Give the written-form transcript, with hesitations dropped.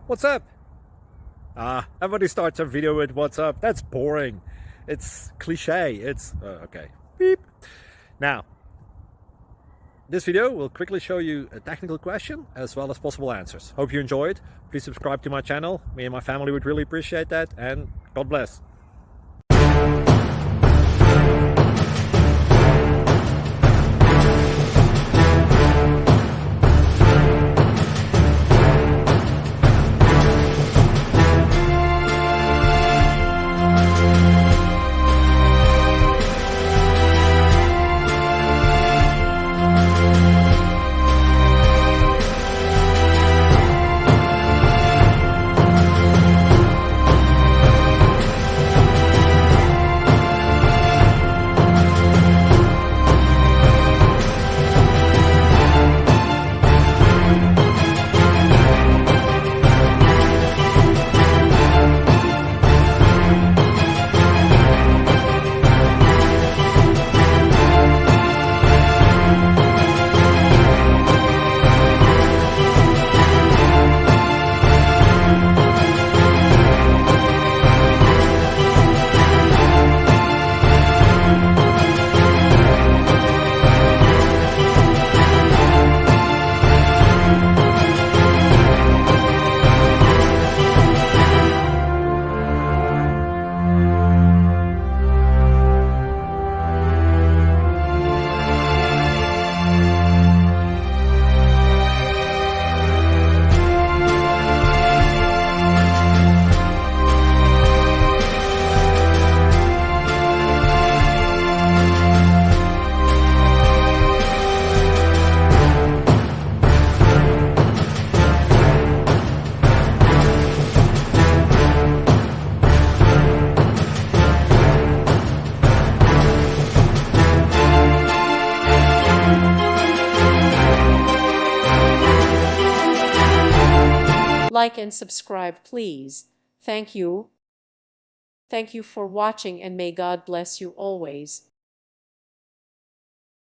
What's up? Everybody starts a video with what's up. That's boring. It's cliche. It's okay. Beep. Now, this video will quickly show you a technical question as well as possible answers. Hope you enjoyed. Please subscribe to my channel. Me and my family would really appreciate that, and God bless. Like and subscribe, please. Thank you. Thank you for watching, and may God bless you always.